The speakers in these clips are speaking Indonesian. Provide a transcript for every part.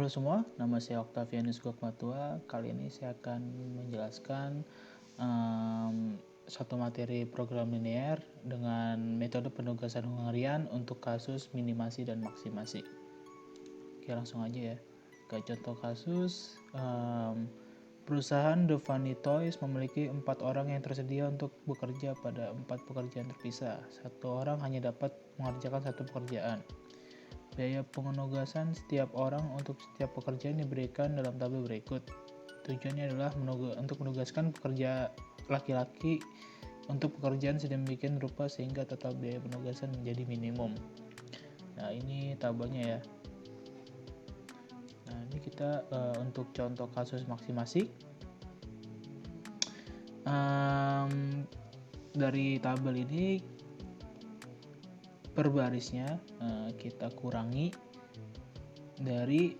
Halo semua, nama saya Octavianus Gokmatua. Kali ini saya akan menjelaskan satu materi program linear dengan metode penugasan harian untuk kasus minimasi dan maksimasi. Oke, langsung aja ya. Contoh kasus, perusahaan The Funny Toys memiliki 4 orang yang tersedia untuk bekerja pada 4 pekerjaan terpisah. Satu orang hanya dapat mengerjakan satu pekerjaan. Biaya penugasan setiap orang untuk setiap pekerjaan diberikan dalam tabel berikut. Tujuannya adalah untuk menugaskan pekerja laki-laki untuk pekerjaan sedemikian rupa sehingga total biaya penugasan menjadi minimum. Nah, ini tabelnya ya. Nah, ini kita untuk contoh kasus maksimasi. Dari tabel ini per barisnya kita kurangi dari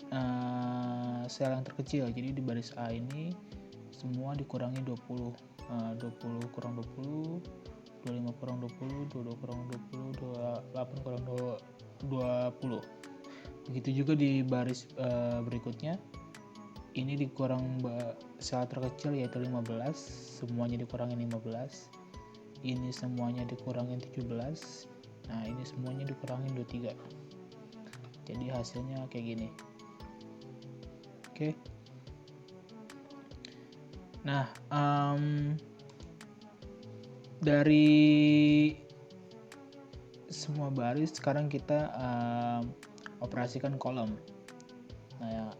sel yang terkecil. Jadi di baris A ini semua dikurangi 20, 20 kurang 20, 25 kurang 20, 22 kurang 20, 28 kurang 20. Begitu juga di baris berikutnya, ini dikurang sel terkecil yaitu 15, semuanya dikurangi 15. Ini semuanya dikurangi 17. Nah, ini semuanya dikurangin 23. Jadi hasilnya kayak gini. Oke. Nah, dari semua baris sekarang kita operasikan kolom. Nah,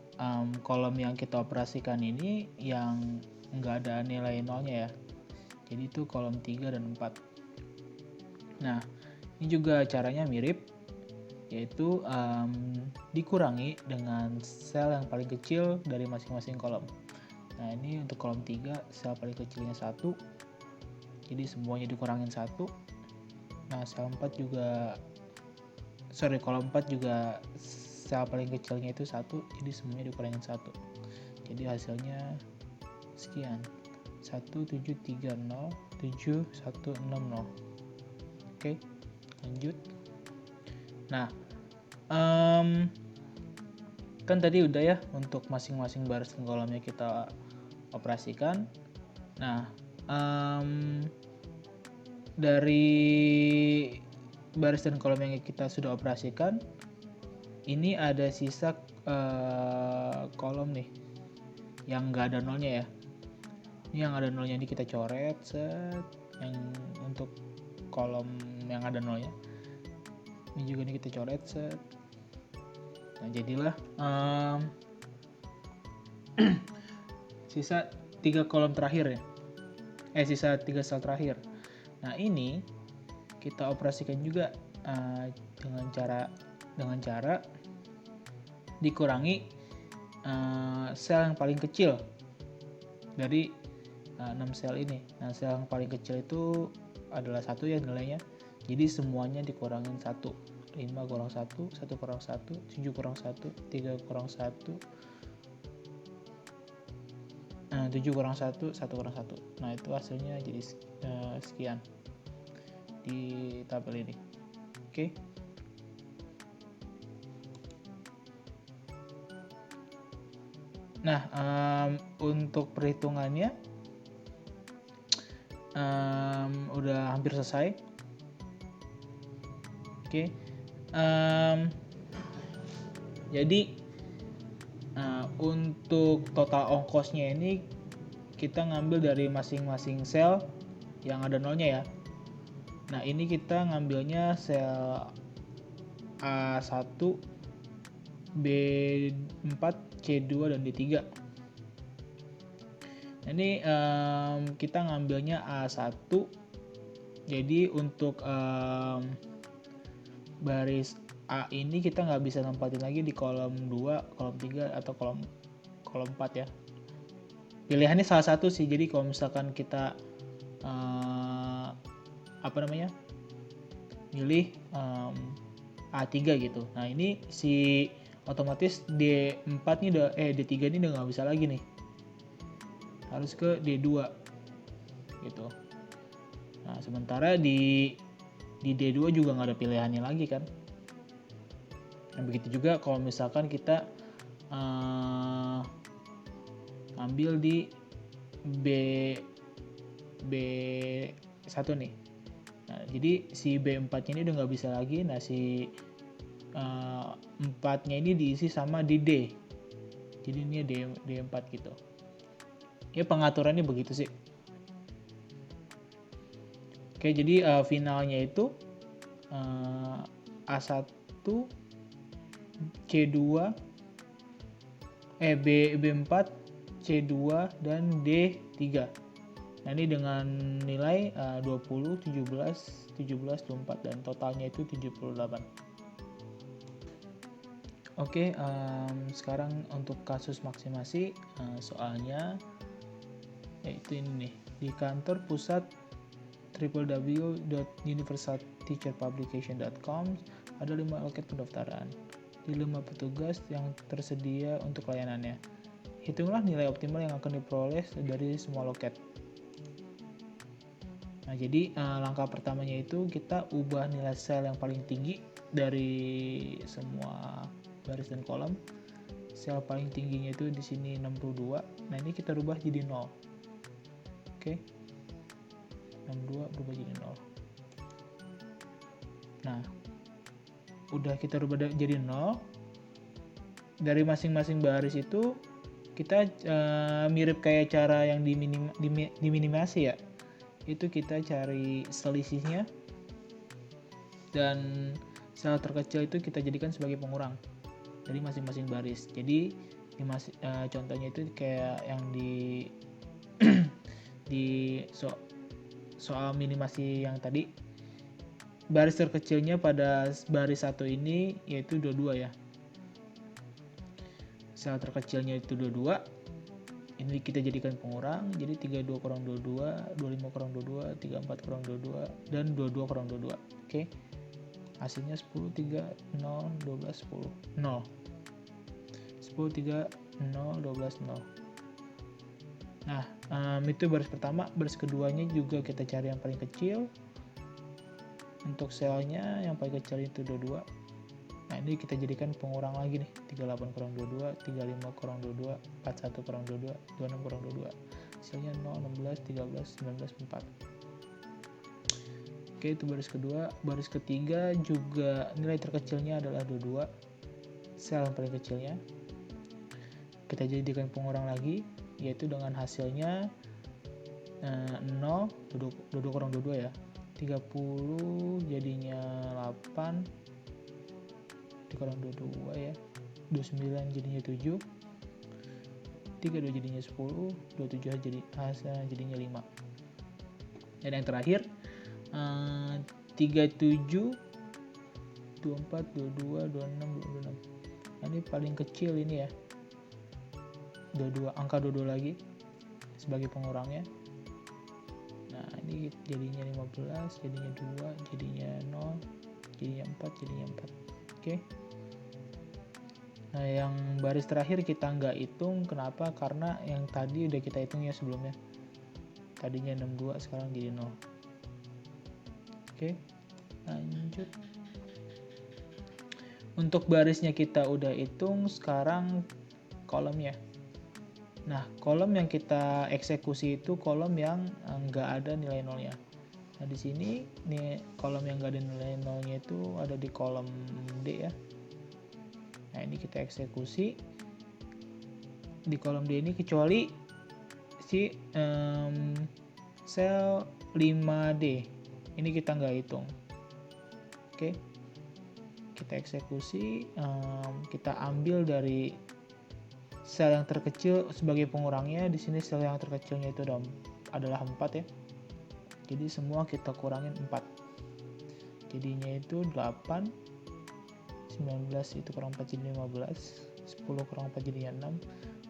kolom yang kita operasikan ini yang nggak ada nilai nolnya ya. Jadi itu kolom 3 dan 4. Nah, ini juga caranya mirip, yaitu dikurangi dengan sel yang paling kecil dari masing-masing kolom. Nah, ini untuk kolom 3 sel paling kecilnya 1, jadi semuanya dikurangin 1. Nah, kolom 4 juga sel paling kecilnya itu 1, jadi semuanya dikurangin 1. Jadi hasilnya sekian, 1730 7160. Oke, lanjut. Nah, kan tadi udah ya untuk masing-masing baris dan kolomnya kita operasikan. Nah, dari baris dan kolom yang kita sudah operasikan, ini ada sisa kolom nih yang nggak ada nolnya ya. Ini yang ada nolnya ini kita coret, set. Yang untuk kolom yang ada nolnya ini juga nih kita coret, set. Nah, jadilah sisa 3 kolom terakhir ya. Sisa 3 sel terakhir. Nah, ini kita operasikan juga dengan cara dikurangi sel yang paling kecil dari 6 sel ini. Nah, sel yang paling kecil itu adalah 1 ya nilainya. Jadi semuanya dikurangin 1. 5 kurang 1, 1 kurang 1, 7 kurang 1, 3 kurang 1, 7 kurang 1, 1 kurang 1. Nah, itu hasilnya jadi sekian di tabel ini. Oke. Nah, untuk perhitungannya udah hampir selesai. Oke. Jadi untuk total ongkosnya ini kita ngambil dari masing-masing sel yang ada nolnya ya. Nah, ini kita ngambilnya sel A1, B4, C2, dan D3. Nah, ini kita ngambilnya A1. Jadi untuk baris A ini kita nggak bisa nempatin lagi di kolom 2, kolom 3, atau kolom 4 ya. Pilihannya salah satu sih. Jadi kalau misalkan kita milih A3 gitu. Nah, ini si otomatis D4 nih D3 ini udah nggak bisa lagi nih. Harus ke D2 gitu. Nah, sementara di D2 juga nggak ada pilihannya lagi kan. Nah, begitu juga kalau misalkan kita ambil di B1 nih. Nah, jadi si B4 nya ini udah nggak bisa lagi. Nah, si 4 nya ini diisi sama di D. Jadi ini D4 gitu. Ya, pengaturannya begitu sih. Oke, jadi finalnya itu A1, C2, B4, C2, dan D3. Nah, ini dengan nilai 20, 17, 24, dan totalnya itu 78. Oke, sekarang untuk kasus maksimasi, soalnya yaitu ini nih. Di kantor pusat www.universalteacherpublication.com ada 5 loket pendaftaran di 5 petugas yang tersedia untuk layanannya. Hitunglah nilai optimal yang akan diperoleh dari semua loket. Nah, jadi langkah pertamanya itu kita ubah nilai sel yang paling tinggi dari semua baris dan kolom. Sel paling tingginya itu di sini 62. Nah, ini kita rubah jadi 0. Oke. 62 berubah jadi 0. Nah, udah kita rubah jadi 0. Dari masing-masing baris itu kita mirip kayak cara yang diminimasi ya. Itu kita cari selisihnya, dan sel terkecil itu kita jadikan sebagai pengurang dari masing-masing baris. Jadi contohnya itu kayak yang di soal minimasi yang tadi, baris terkecilnya pada baris 1 ini yaitu 22 ya. Sel terkecilnya itu 22. Ini kita jadikan pengurang, jadi 32 kurang 22, 25 kurang 22, 34 kurang 22, dan 22 kurang 22. Oke. Hasilnya 10, 3, 0, 12, 10, 0. 10, 3, 0, 12, 0. Nah, itu baris pertama. Baris keduanya juga kita cari yang paling kecil. Untuk selnya yang paling kecil itu 22. Nah, ini kita jadikan pengurang lagi nih. 38 kurang 22, 35 kurang 22, 41 kurang 22, 26 kurang 22. Hasilnya 0, 16, 13, 19, 4. Oke, itu baris kedua. Baris ketiga juga nilai terkecilnya adalah 22. Sel yang paling kecilnya. Kita jadikan pengurang lagi, yaitu dengan hasilnya 0, 22 kurang 22 ya. 30 jadinya 8. Dikurang 22 ya, 29 jadinya 7, 32 jadinya 10, 27 jadinya 5. Dan yang terakhir 37, 24, 22, 26, 26. Nah, ini paling kecil ini ya, 22, angka 22 lagi sebagai pengurangnya. Nah, ini jadinya 15, jadinya 2, jadinya 0, jadinya 4, jadinya 4. Oke. Nah, yang baris terakhir kita nggak hitung. Kenapa? Karena yang tadi udah kita hitung ya sebelumnya. Tadinya 62, sekarang jadi 0. Oke, lanjut. Untuk barisnya kita udah hitung, sekarang kolomnya. Nah, kolom yang kita eksekusi itu kolom yang nggak ada nilai nolnya. Nah, di sini nih kolom yang nggak ada nilai nolnya itu ada di kolom D ya. Nah, ini kita eksekusi di kolom D ini kecuali si sel 5D. Ini kita nggak hitung. Oke. Kita eksekusi, kita ambil dari sel yang terkecil sebagai pengurangnya. Di sini sel yang terkecilnya itu adalah 4 ya. Jadi semua kita kurangin 4. Jadinya itu 8, 19 itu kurang 4 jadi 15, 10 kurang 4 jadinya 6,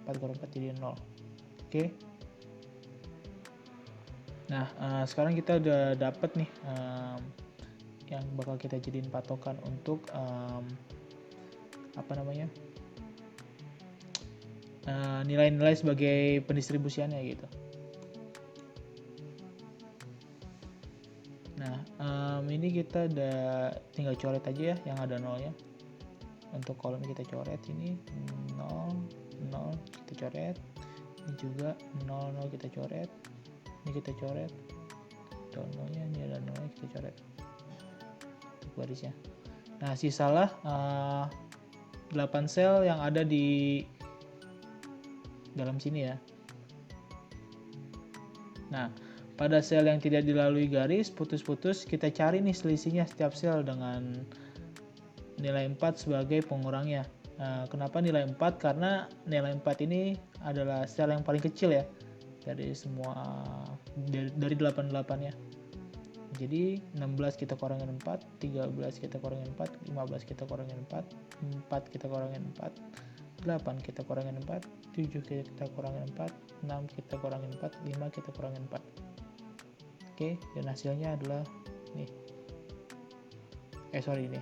4 kurang 4 jadi 0. Oke. Nah, sekarang kita udah dapet nih yang bakal kita jadiin patokan untuk nilai-nilai sebagai pendistribusiannya gitu. Nah, ini kita udah tinggal coret aja ya yang ada nolnya. Untuk kolom kita coret ini 0 0 kita coret, ini juga 0 0 kita coret, ini kita coret, 0 nya ini ada 0 nya kita coret untuk barisnya. Nah, sisalah 8 sel yang ada di dalam sini ya. Nah, pada sel yang tidak dilalui garis putus-putus, kita cari nih selisihnya setiap sel dengan nilai 4 sebagai pengurangnya. Nah, kenapa nilai 4? Karena nilai 4 ini adalah sel yang paling kecil ya dari semua, dari 88 nya. Jadi 16 kita kurangin 4, 13 kita kurangin 4, 15 kita kurangin 4, 4 kita kurangin 4, 8 kita kurangin 4, 7 kita kurangin 4, 6 kita kurangin 4, 5 kita kurangin 4. Oke, dan hasilnya adalah nih. Ini.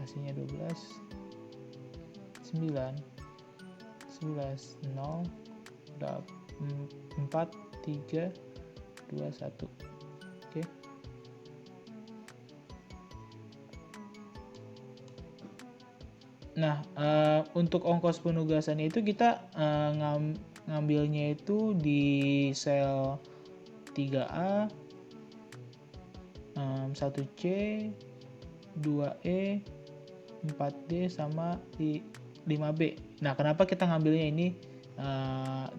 Hasilnya 12, 9, 11, 0, 4, 3, 2, 1. Oke. Nah, untuk ongkos penugasannya itu kita ngambilnya itu di sel 3A, 1C, 2E, 4D, sama di 5B. Nah, kenapa kita ngambilnya ini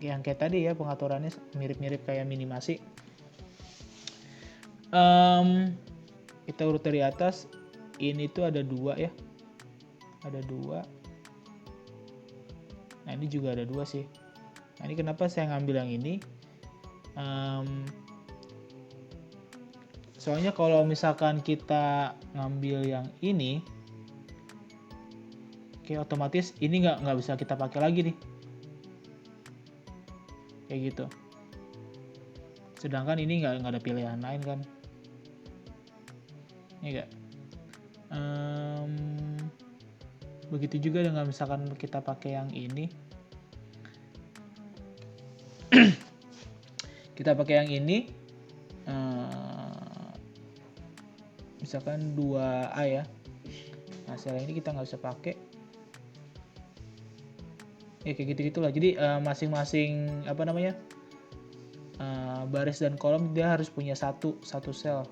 yang kayak tadi ya, pengaturannya mirip-mirip kayak minimasi. Kita urut dari atas, ini tuh ada 2 ya, ada 2. Nah, ini juga ada 2 sih. Nah, ini kenapa saya ngambil yang ini, soalnya kalau misalkan kita ngambil yang ini, oke, otomatis ini nggak bisa kita pakai lagi nih, kayak gitu. Sedangkan ini nggak ada pilihan lain kan, ya nggak. Begitu juga dengan misalkan kita pakai yang ini. Kita pakai yang ini, misalkan 2A ya. Nah, sel ini kita nggak bisa pakai. Ya kayak gitu-gitulah. Jadi masing-masing baris dan kolom dia harus punya satu sel.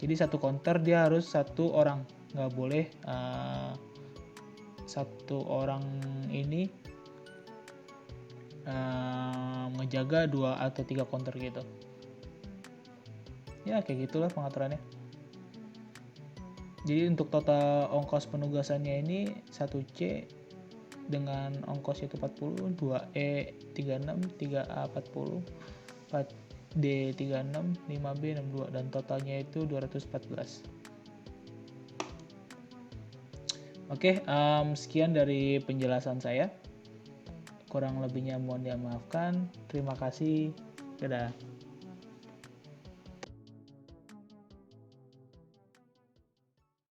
Jadi satu counter dia harus satu orang, nggak boleh satu orang ini ngejaga 2 atau 3 counter gitu. Ya kayak gitulah pengaturannya. Jadi untuk total ongkos penugasannya ini 1C dengan ongkos itu 40, 2E 36, 3A 40, 4D 36, 5B 62, dan totalnya itu 214. Oke, sekian dari penjelasan saya. Kurang lebihnya mohon dimaafkan. Terima kasih. Dadah.